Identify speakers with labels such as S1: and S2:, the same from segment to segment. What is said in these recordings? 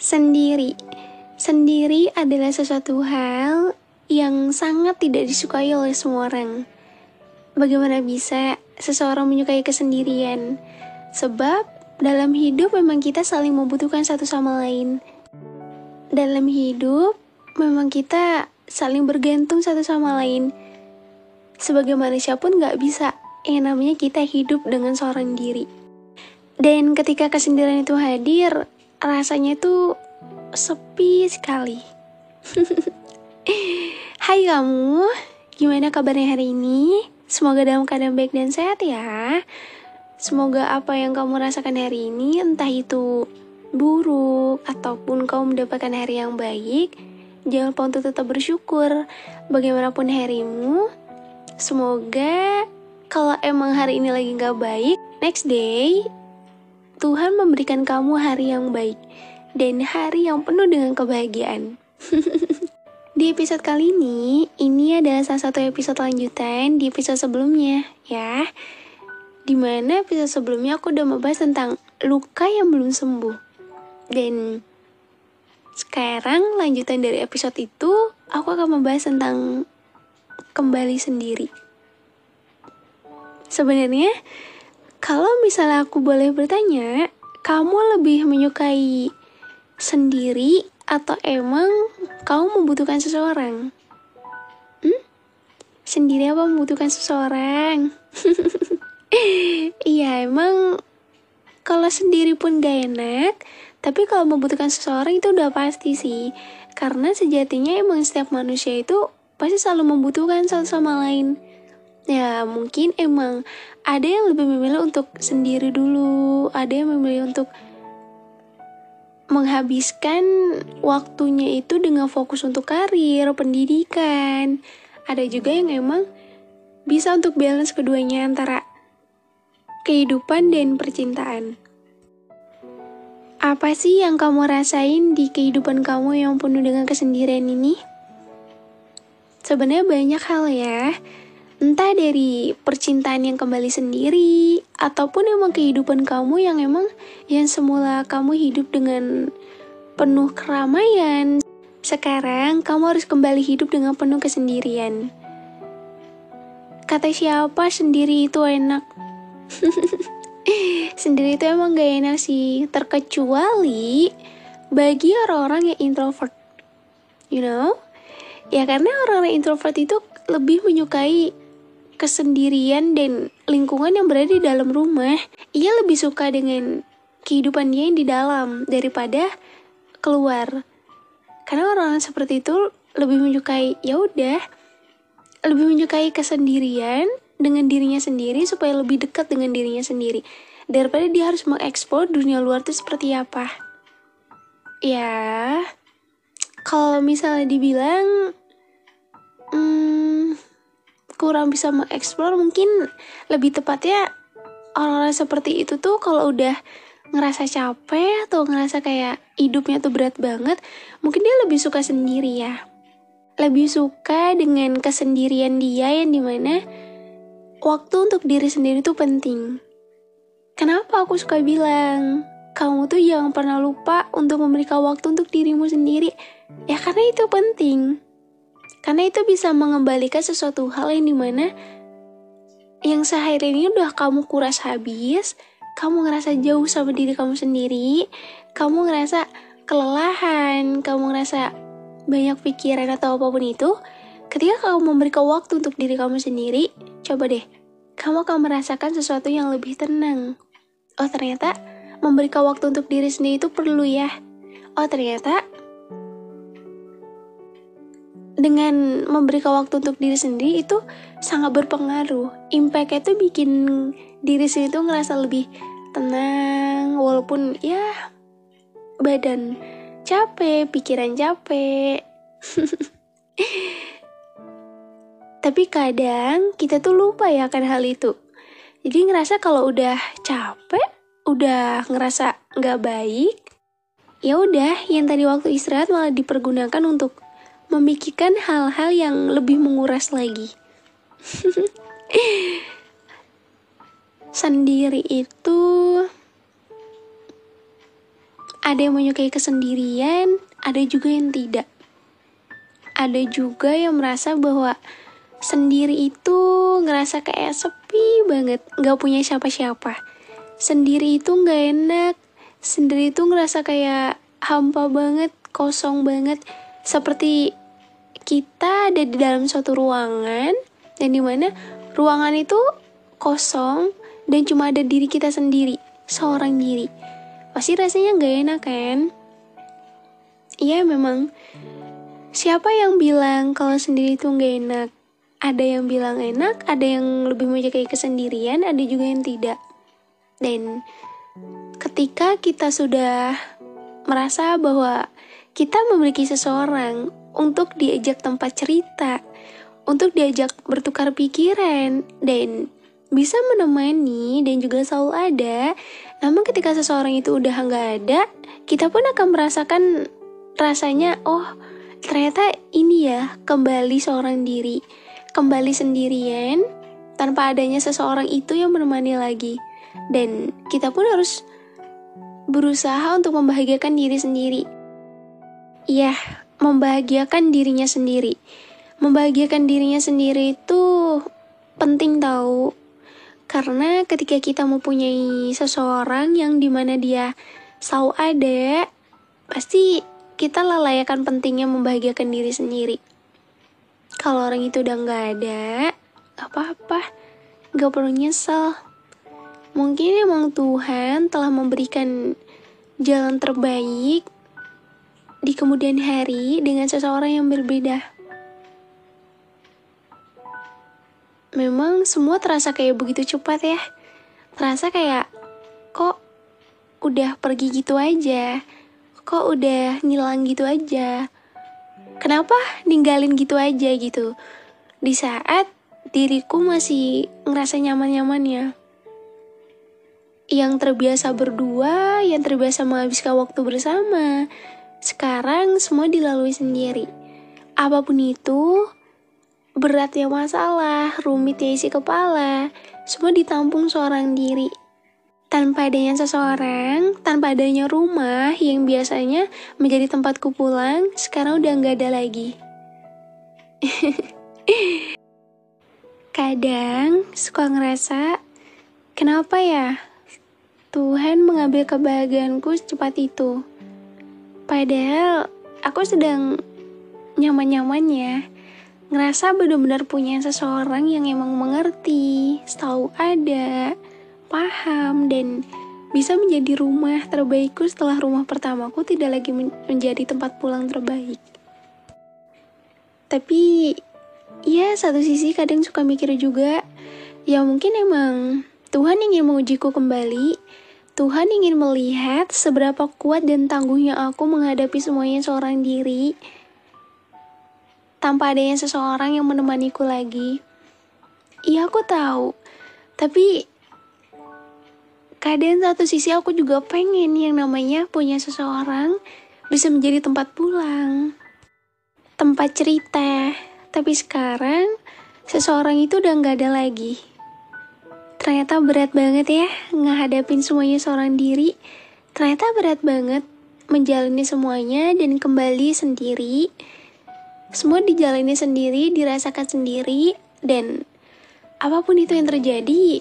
S1: Sendiri. Sendiri adalah sesuatu hal yang sangat tidak disukai oleh semua orang. Bagaimana bisa seseorang menyukai kesendirian? Sebab dalam hidup memang kita saling membutuhkan satu sama lain. Dalam hidup memang kita saling bergantung satu sama lain. Sebagai manusia pun gak bisa yang namanya kita hidup dengan seorang diri. Dan ketika kesendirian itu hadir, rasanya itu sepi sekali. Hai kamu, gimana kabarnya hari ini? Semoga dalam keadaan baik dan sehat ya. Semoga apa yang kamu rasakan hari ini, entah itu buruk ataupun kamu mendapatkan hari yang baik, jangan lupa untuk tetap bersyukur bagaimanapun harimu. Semoga kalau emang hari ini lagi gak baik, next day Tuhan memberikan kamu hari yang baik dan hari yang penuh dengan kebahagiaan. Di episode kali ini adalah salah satu episode lanjutan di episode sebelumnya ya. Dimana episode sebelumnya aku udah membahas tentang luka yang belum sembuh. Dan sekarang lanjutan dari episode itu, aku akan membahas tentang kembali sendiri. Sebenarnya kalau misalnya aku boleh bertanya, kamu lebih menyukai sendiri atau emang kamu membutuhkan seseorang? Sendiri apa membutuhkan seseorang? Iya, emang kalau sendiri pun gak enak, tapi kalau membutuhkan seseorang itu udah pasti sih. Karena sejatinya emang setiap manusia itu pasti selalu membutuhkan satu sama lain. Ya mungkin emang ada yang lebih memilih untuk sendiri dulu, ada yang memilih untuk menghabiskan waktunya itu dengan fokus untuk karir, pendidikan. Ada juga yang emang bisa untuk balance keduanya antara kehidupan dan percintaan. Apa sih yang kamu rasain di kehidupan kamu yang penuh dengan kesendirian ini? Sebenarnya banyak hal ya. Entah dari percintaan yang kembali sendiri, ataupun emang kehidupan kamu yang semula kamu hidup dengan penuh keramaian. Sekarang kamu harus kembali hidup dengan penuh kesendirian. Kata siapa sendiri itu enak? Sendiri itu emang gak enak sih, terkecuali bagi orang-orang yang introvert. You know? Ya karena orang-orang introvert itu lebih menyukai kesendirian dan lingkungan yang berada di dalam rumah. Ia lebih suka dengan kehidupan dia yang di dalam daripada keluar. Karena orang-orang seperti itu lebih menyukai lebih menyukai kesendirian dengan dirinya sendiri supaya lebih dekat dengan dirinya sendiri daripada dia harus mengeksplor dunia luar itu seperti apa. Ya, kalau misalnya dibilang kurang bisa mengeksplor, mungkin lebih tepatnya orang-orang seperti itu tuh kalau udah ngerasa capek atau ngerasa kayak hidupnya tuh berat banget, mungkin dia lebih suka sendiri ya. Lebih suka dengan kesendirian dia yang dimana waktu untuk diri sendiri tuh penting. Kenapa aku suka bilang, kamu tuh jangan pernah lupa untuk memberikan waktu untuk dirimu sendiri. Ya karena itu penting. Karena itu bisa mengembalikan sesuatu hal yang dimana yang sehari ini udah kamu kuras habis, kamu ngerasa jauh sama diri kamu sendiri, kamu ngerasa kelelahan, kamu ngerasa banyak pikiran atau apapun itu. Ketika kamu memberikan waktu untuk diri kamu sendiri, coba deh, kamu akan merasakan sesuatu yang lebih tenang. Oh ternyata memberikan waktu untuk diri sendiri itu perlu ya. Oh ternyata dengan memberikan waktu untuk diri sendiri itu sangat berpengaruh. Impact-nya itu bikin diri sendiri itu ngerasa lebih tenang, walaupun ya badan capek, pikiran capek. Tapi kadang kita tuh lupa ya akan hal itu. Jadi ngerasa kalau udah capek, udah ngerasa nggak baik, ya udah yang tadi waktu istirahat malah dipergunakan untuk memikirkan hal-hal yang lebih menguras lagi. Sendiri itu Ada yang menyukai kesendirian, ada juga yang tidak. Ada juga yang merasa bahwa sendiri itu ngerasa kayak sepi banget, gak punya siapa-siapa. Sendiri itu gak enak, sendiri itu ngerasa kayak hampa banget, kosong banget. Seperti kita ada di dalam suatu ruangan, dan dimana ruangan itu kosong, dan cuma ada diri kita sendiri, seorang diri. Pasti rasanya gak enak kan? Iya memang. Siapa yang bilang kalau sendiri itu gak enak? Ada yang bilang enak, ada yang lebih menyukai kesendirian, ada juga yang tidak. Dan ketika kita sudah merasa bahwa kita memiliki seseorang untuk diajak tempat cerita, untuk diajak bertukar pikiran, dan bisa menemani dan juga selalu ada, namun ketika seseorang itu udah gak ada, kita pun akan merasakan rasanya, oh ternyata ini ya, kembali seorang diri, kembali sendirian, tanpa adanya seseorang itu yang menemani lagi. Dan kita pun harus berusaha untuk membahagiakan diri sendiri. Iya, membahagiakan dirinya sendiri. Membahagiakan dirinya sendiri itu penting tahu. Karena ketika kita mempunyai seseorang yang dimana dia selalu ada, pasti kita lalai akan pentingnya membahagiakan diri sendiri. Kalau orang itu udah gak ada, gak apa-apa, gak perlu nyesel. Mungkin emang Tuhan telah memberikan jalan terbaik di kemudian hari dengan seseorang yang berbeda. Memang semua terasa kayak begitu cepat ya. Terasa kayak, kok udah pergi gitu aja? Kok udah ngilang gitu aja? Kenapa ninggalin gitu aja gitu? Di saat diriku masih ngerasa nyaman-nyamannya. Yang terbiasa berdua, yang terbiasa menghabiskan waktu bersama. Sekarang semua dilalui sendiri. Apapun itu, beratnya masalah, rumitnya isi kepala, semua ditampung seorang diri. Tanpa adanya seseorang, tanpa adanya rumah yang biasanya menjadi tempatku pulang, sekarang udah gak ada lagi. Kadang suka ngerasa, kenapa ya Tuhan mengambil kebahagiaanku secepat itu? Padahal aku sedang nyaman-nyamannya, ngerasa benar-benar punya seseorang yang emang mengerti, selalu ada, paham, dan bisa menjadi rumah terbaikku setelah rumah pertamaku tidak lagi menjadi tempat pulang terbaik. Tapi ya satu sisi kadang suka mikir juga, ya mungkin emang Tuhan ingin mengujiku kembali. Tuhan ingin melihat seberapa kuat dan tangguhnya aku menghadapi semuanya seorang diri, tanpa adanya seseorang yang menemaniku lagi. Iya aku tahu, tapi kadang satu sisi aku juga pengen yang namanya punya seseorang bisa menjadi tempat pulang, tempat cerita. Tapi sekarang seseorang itu udah gak ada lagi. Ternyata berat banget ya ngehadapin semuanya seorang diri. Ternyata berat banget menjalani semuanya dan kembali sendiri. Semua dijalani sendiri, dirasakan sendiri, dan apapun itu yang terjadi,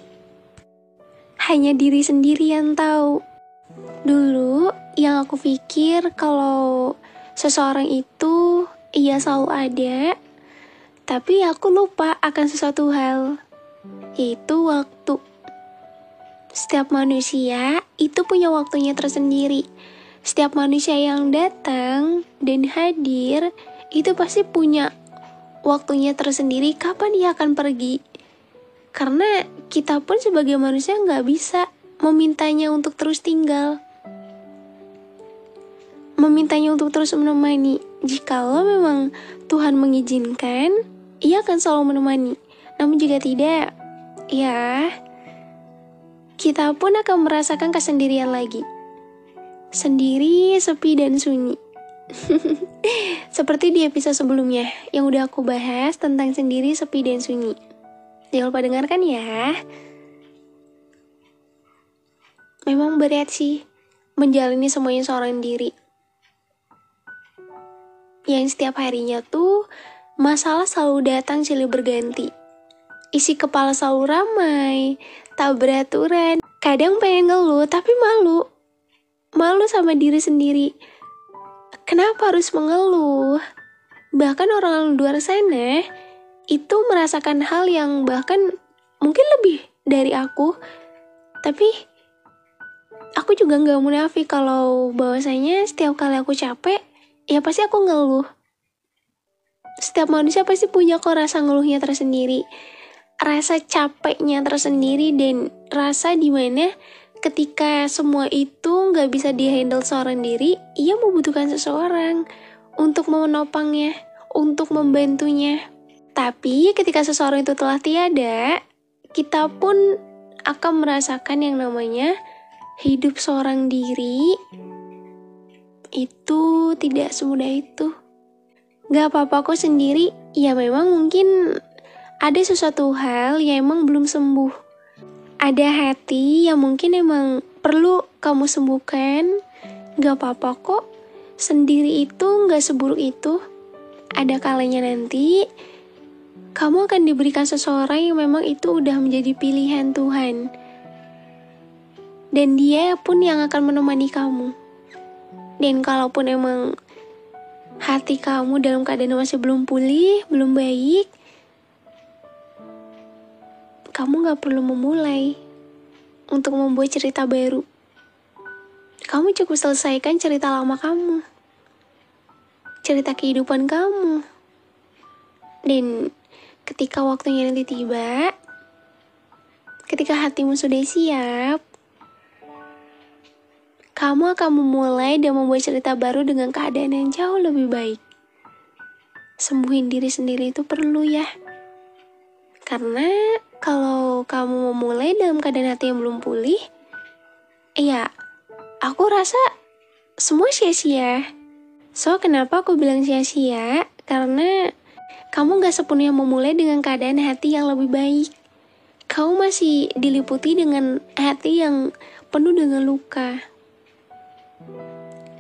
S1: hanya diri sendiri yang tahu. Dulu yang aku pikir kalau seseorang itu ia selalu ada, tapi aku lupa akan sesuatu hal, yaitu waktu. Setiap manusia itu punya waktunya tersendiri. Setiap manusia yang datang dan hadir itu pasti punya waktunya tersendiri kapan dia akan pergi. Karena kita pun sebagai manusia gak bisa memintanya untuk terus tinggal, memintanya untuk terus menemani. Jikalau memang Tuhan mengizinkan, Ia akan selalu menemani. Namun jika tidak, ya kita pun akan merasakan kesendirian lagi. Sendiri, sepi, dan sunyi. Seperti di episode sebelumnya yang udah aku bahas tentang sendiri, sepi, dan sunyi. Jangan lupa dengarkan ya. Memang berat sih menjalani semuanya seorang diri. Yang setiap harinya tuh masalah selalu datang silih berganti. Isi kepala selalu ramai, tak beraturan. Kadang pengen ngeluh tapi malu. Malu sama diri sendiri. Kenapa harus mengeluh? Bahkan orang luar sana itu merasakan hal yang bahkan mungkin lebih dari aku. Tapi aku juga gak munafik kalau bahwasanya setiap kali aku capek, ya pasti aku ngeluh. Setiap manusia pasti punya kok rasa ngeluhnya tersendiri. Rasa capeknya tersendiri dan rasa dimana ketika semua itu gak bisa di-handle seorang diri, ia membutuhkan seseorang untuk menopangnya, untuk membantunya. Tapi ketika seseorang itu telah tiada, kita pun akan merasakan yang namanya hidup seorang diri itu tidak semudah itu. Gak apa-apa kok sendiri, ya memang mungkin ada sesuatu hal yang emang belum sembuh. Ada hati yang mungkin emang perlu kamu sembuhkan. Gak apa-apa kok, sendiri itu gak seburuk itu. Ada kalanya nanti kamu akan diberikan seseorang yang memang itu udah menjadi pilihan Tuhan. Dan dia pun yang akan menemani kamu. Dan kalaupun emang hati kamu dalam keadaan masih belum pulih, belum baik, kamu gak perlu memulai untuk membuat cerita baru. Kamu cukup selesaikan cerita lama kamu. Cerita kehidupan kamu. Dan ketika waktunya nanti tiba, ketika hatimu sudah siap, kamu akan memulai dan membuat cerita baru dengan keadaan yang jauh lebih baik. Sembuhin diri sendiri itu perlu ya. Karena kalau kamu memulai dalam keadaan hati yang belum pulih, ya aku rasa semua sia-sia. So, kenapa aku bilang sia-sia? Karena kamu gak sepenuhnya memulai dengan keadaan hati yang lebih baik. Kamu masih diliputi dengan hati yang penuh dengan luka.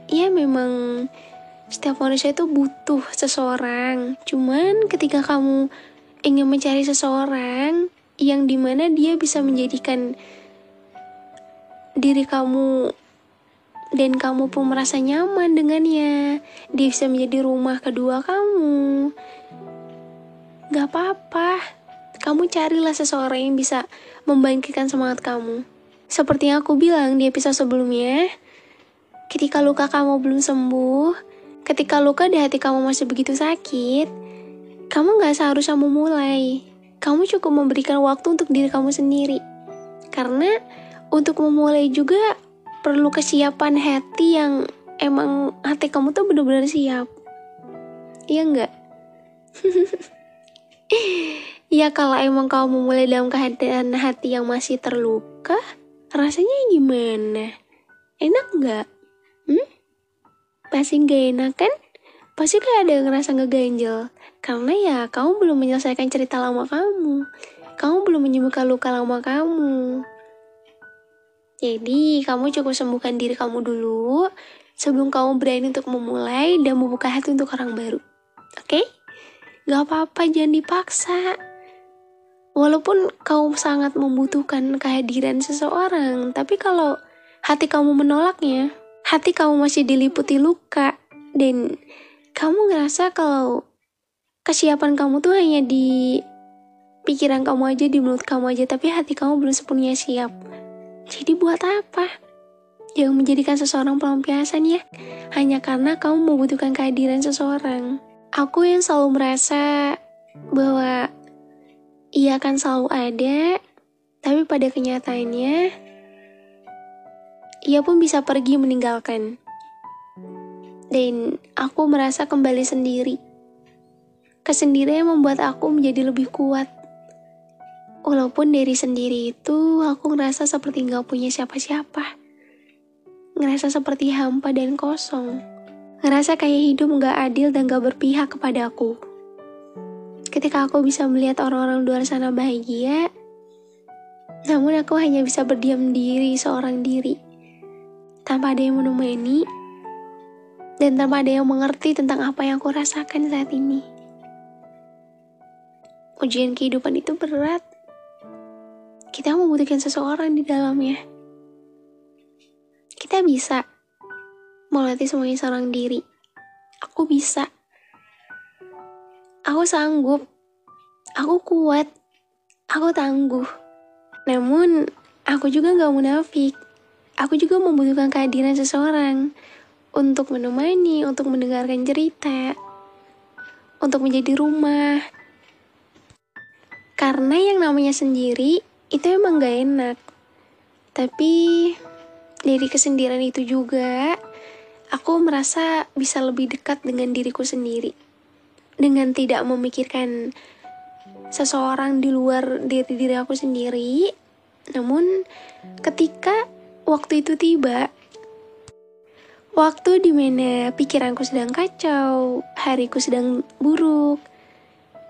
S1: Ya memang setiap manusia itu butuh seseorang. Cuman ketika kamu ingin mencari seseorang yang dimana dia bisa menjadikan diri kamu dan kamu pun merasa nyaman dengannya, dia bisa menjadi rumah kedua kamu, gak apa-apa. Kamu carilah seseorang yang bisa membangkitkan semangat kamu. Seperti yang aku bilang di episode sebelumnya, ketika luka kamu belum sembuh, ketika luka di hati kamu masih begitu sakit, kamu gak seharusnya memulai. Kamu cukup memberikan waktu untuk diri kamu sendiri. Karena untuk memulai juga perlu kesiapan hati yang emang hati kamu tuh benar-benar siap. Iya enggak? Ya kalau emang kamu memulai dalam keadaan hati yang masih terluka, rasanya gimana? Enak enggak? Pasti gak enak kan? Pasti kayak ada yang ngerasa ngeganjel. Karena ya kamu belum menyelesaikan cerita lama kamu. Kamu belum menyembuhkan luka lama kamu. Jadi kamu cukup sembuhkan diri kamu dulu sebelum kamu berani untuk memulai dan membuka hati untuk orang baru. Oke? Gak apa-apa, jangan dipaksa. Walaupun kamu sangat membutuhkan kehadiran seseorang, tapi kalau hati kamu menolaknya, hati kamu masih diliputi luka, dan kamu ngerasa kalau kesiapan kamu tuh hanya di pikiran kamu aja, di mulut kamu aja, tapi hati kamu belum sepenuhnya siap. Jadi buat apa? Jangan menjadikan seseorang pelampiasan ya, hanya karena kamu membutuhkan kehadiran seseorang. Aku yang selalu merasa bahwa ia akan selalu ada, tapi pada kenyataannya, ia pun bisa pergi meninggalkan. Dan aku merasa kembali sendiri. Kesendirian membuat aku menjadi lebih kuat. Walaupun dari sendiri itu, aku ngerasa seperti gak punya siapa-siapa. Ngerasa seperti hampa dan kosong. Ngerasa kayak hidup gak adil dan gak berpihak kepada aku. Ketika aku bisa melihat orang-orang luar sana bahagia, namun aku hanya bisa berdiam diri seorang diri. tanpa ada yang menemani, dan tanpa ada yang mengerti tentang apa yang aku rasakan saat ini. Ujian kehidupan itu berat. Kita membutuhkan seseorang di dalamnya. Kita bisa melatih semuanya seorang diri. Aku bisa. Aku sanggup. Aku kuat. Aku tangguh. Namun, aku juga gak munafik. Aku juga membutuhkan kehadiran seseorang untuk menemani, untuk mendengarkan cerita, untuk menjadi rumah. Karena yang namanya sendiri itu emang gak enak. Tapi dari kesendirian itu juga aku merasa bisa lebih dekat dengan diriku sendiri. Dengan tidak memikirkan seseorang di luar diri aku sendiri. Namun ketika waktu itu tiba, waktu dimana pikiranku sedang kacau, hariku sedang buruk,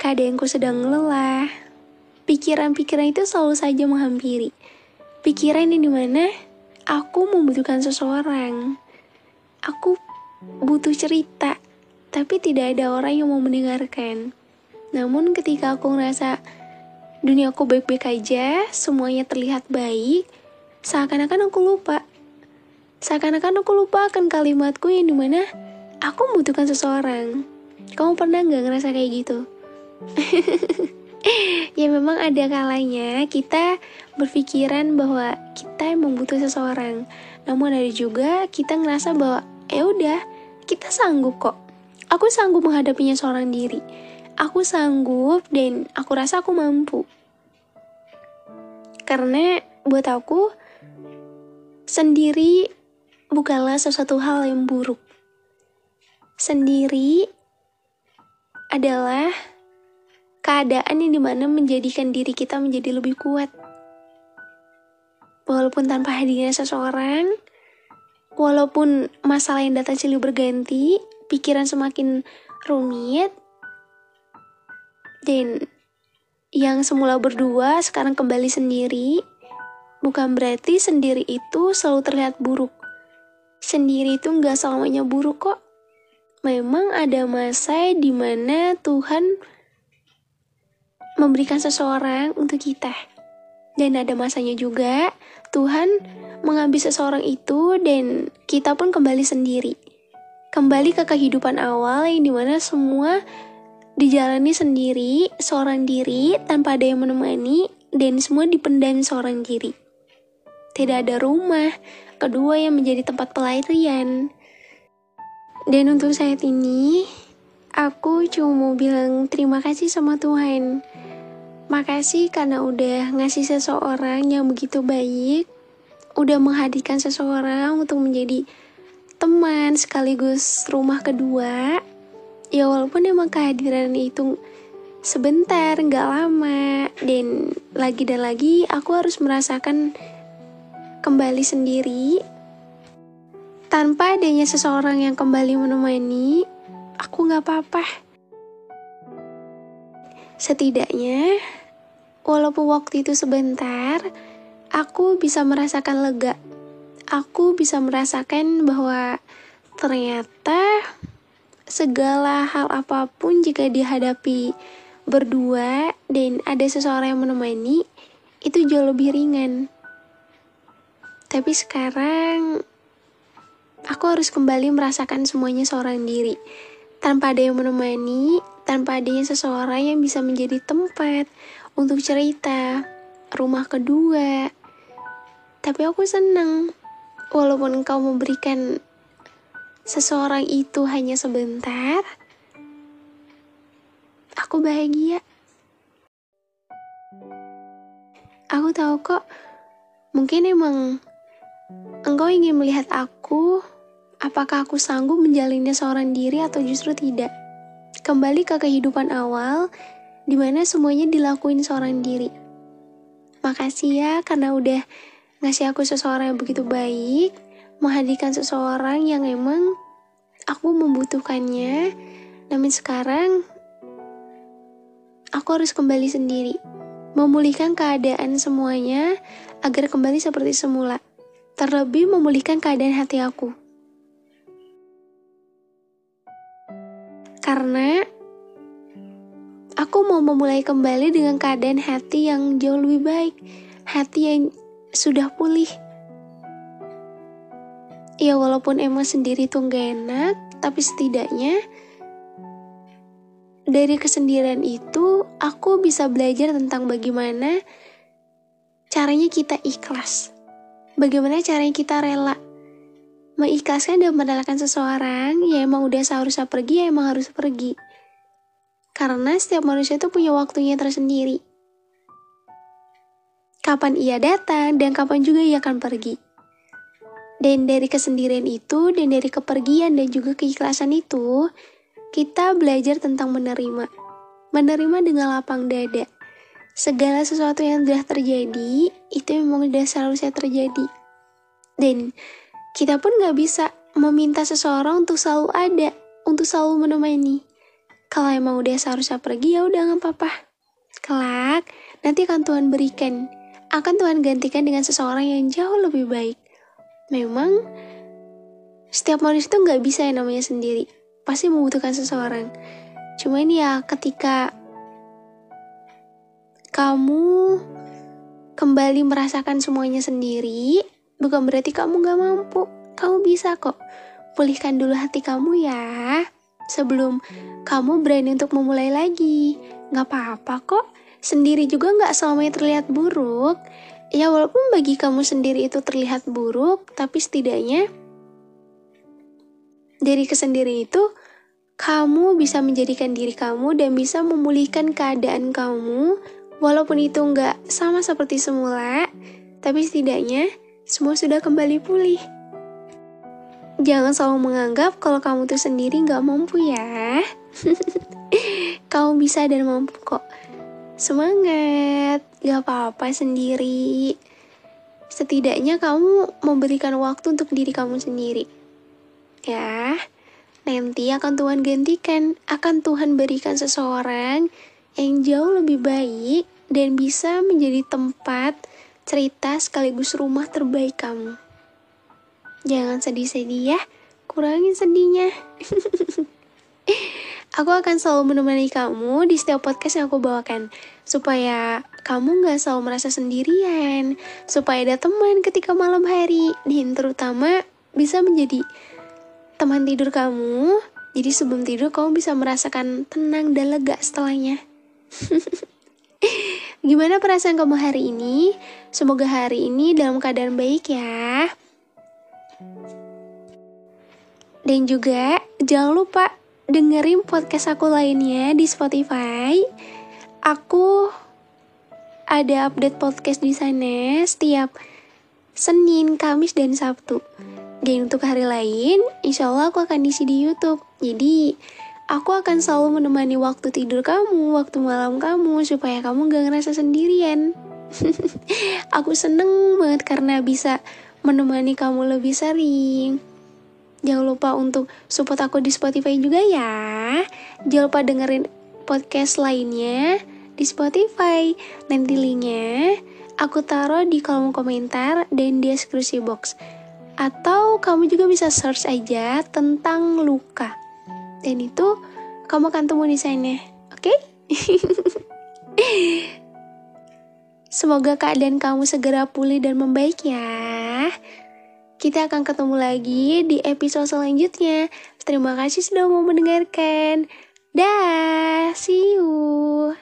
S1: keadaanku sedang lelah, pikiran-pikiran itu selalu saja menghampiri. Pikiran yang dimana aku membutuhkan seseorang. Aku butuh cerita, tapi tidak ada orang yang mau mendengarkan. Namun ketika aku ngerasa duniaku baik-baik aja, semuanya terlihat baik, seakan-akan aku lupa. Seakan-akan aku lupa akan kalimatku yang dimana aku membutuhkan seseorang. Kamu pernah gak ngerasa kayak gitu? Ya memang ada kalanya kita berpikiran bahwa kita emang butuh seseorang. Namun ada juga kita ngerasa bahwa udah, kita sanggup kok. Aku sanggup menghadapinya seorang diri. Aku sanggup dan aku rasa aku mampu. Karena buat aku, sendiri bukanlah sesuatu hal yang buruk. Sendiri adalah keadaan yang dimana menjadikan diri kita menjadi lebih kuat. Walaupun tanpa hadirnya seseorang, walaupun masalah yang datang silih berganti, pikiran semakin rumit, dan yang semula berdua sekarang kembali sendiri, bukan berarti sendiri itu selalu terlihat buruk. Sendiri itu gak selamanya buruk kok. Memang ada masa di mana Tuhan memberikan seseorang untuk kita. Dan ada masanya juga Tuhan mengambil seseorang itu dan kita pun kembali sendiri. Kembali ke kehidupan awal yang dimana semua dijalani sendiri, seorang diri, tanpa ada yang menemani, dan semua dipendam seorang diri. Tidak ada rumah, kedua yang menjadi tempat pelarian. Dan untuk saat ini, aku cuma mau bilang terima kasih sama Tuhan. Makasih karena udah ngasih seseorang yang begitu baik, udah menghadirkan seseorang untuk menjadi teman sekaligus rumah kedua. Ya walaupun emang kehadiran itu sebentar, gak lama, dan lagi aku harus merasakan kembali sendiri. Tanpa adanya seseorang yang kembali menemani, aku gak apa-apa. Setidaknya, walaupun waktu itu sebentar, aku bisa merasakan lega. Aku bisa merasakan bahwa ternyata segala hal apapun jika dihadapi berdua dan ada seseorang yang menemani, itu jauh lebih ringan. Tapi sekarang aku harus kembali merasakan semuanya seorang diri, tanpa ada yang menemani, tanpa adanya seseorang yang bisa menjadi tempat untuk cerita, rumah kedua. Tapi aku senang, walaupun engkau memberikan seseorang itu hanya sebentar, aku bahagia. Aku tahu kok, mungkin emang engkau ingin melihat aku, apakah aku sanggup menjalinnya seorang diri atau justru tidak. Kembali ke kehidupan awal, dimana semuanya dilakuin seorang diri. Makasih ya karena udah ngasih aku seseorang yang begitu baik, menghadirkan seseorang yang emang aku membutuhkannya. Namun sekarang aku harus kembali sendiri, memulihkan keadaan semuanya agar kembali seperti semula. terlebih memulihkan keadaan hati aku. Karena aku mau memulai kembali dengan keadaan hati yang jauh lebih baik, hati yang sudah pulih. Ya walaupun emang sendiri tuh gak enak, tapi setidaknya dari kesendirian itu aku bisa belajar tentang bagaimana caranya kita ikhlas. Bagaimana caranya kita rela mengikhlaskan dan merelakan seseorang yang emang udah seharusnya pergi, ya emang harus pergi. Karena setiap manusia itu punya waktunya tersendiri. Kapan ia datang dan kapan juga ia akan pergi. Dan dari kesendirian itu, dan dari kepergian dan juga keikhlasan itu, kita belajar tentang menerima. Menerima dengan lapang dada. Segala sesuatu yang sudah terjadi, itu memang sudah seharusnya terjadi. Dan kita pun gak bisa meminta seseorang untuk selalu ada, untuk selalu menemani. Kalau emang udah seharusnya pergi, ya udah gak apa-apa. Kelak, nanti akan Tuhan berikan. Akan Tuhan gantikan dengan seseorang yang jauh lebih baik. Memang, setiap manusia itu gak bisa yang namanya sendiri. Pasti membutuhkan seseorang. Cuman ya ketika kamu kembali merasakan semuanya sendiri, bukan berarti kamu gak mampu. Kamu bisa kok. Pulihkan dulu hati kamu ya, sebelum kamu berani untuk memulai lagi. Gak apa-apa kok. Sendiri juga gak selamanya terlihat buruk. Ya walaupun bagi kamu sendiri itu terlihat buruk, tapi setidaknya dari kesendirian itu, kamu bisa menjadikan diri kamu dan bisa memulihkan keadaan kamu. Walaupun itu nggak sama seperti semula, tapi setidaknya semua sudah kembali pulih. Jangan selalu menganggap kalau kamu tuh sendiri nggak mampu ya. Kamu bisa dan mampu kok. Semangat, gak apa-apa sendiri. Setidaknya kamu memberikan waktu untuk diri kamu sendiri. Ya, nanti akan Tuhan gantikan, akan Tuhan berikan seseorang yang jauh lebih baik dan bisa menjadi tempat cerita sekaligus rumah terbaik kamu. Jangan sedih-sedih ya, kurangin sedihnya. Aku akan selalu menemani kamu di setiap podcast yang aku bawakan, supaya kamu gak selalu merasa sendirian, supaya ada teman ketika malam hari, dan terutama bisa menjadi teman tidur kamu. Jadi sebelum tidur kamu bisa merasakan tenang dan lega setelahnya. Gimana perasaan kamu hari ini? Semoga hari ini dalam keadaan baik ya. Dan juga jangan lupa dengerin podcast aku lainnya di Spotify. Aku ada update podcast di sana setiap Senin, Kamis, dan Sabtu. Dan untuk hari lain, insya Allah aku akan isi di YouTube. Jadi, aku akan selalu menemani waktu tidur kamu, waktu malam kamu, supaya kamu gak ngerasa sendirian. Aku seneng banget karena bisa menemani kamu lebih sering. Jangan lupa untuk support aku di Spotify juga ya. Jangan lupa dengerin podcast lainnya di Spotify. Nanti linknya aku taruh di kolom komentar dan di deskripsi box. Atau kamu juga bisa search aja tentang luka. Dan itu kamu akan temu di sana. Oke? Semoga keadaan kamu segera pulih dan membaik ya. Kita akan ketemu lagi di episode selanjutnya. Terima kasih sudah mau mendengarkan. Dah, see you.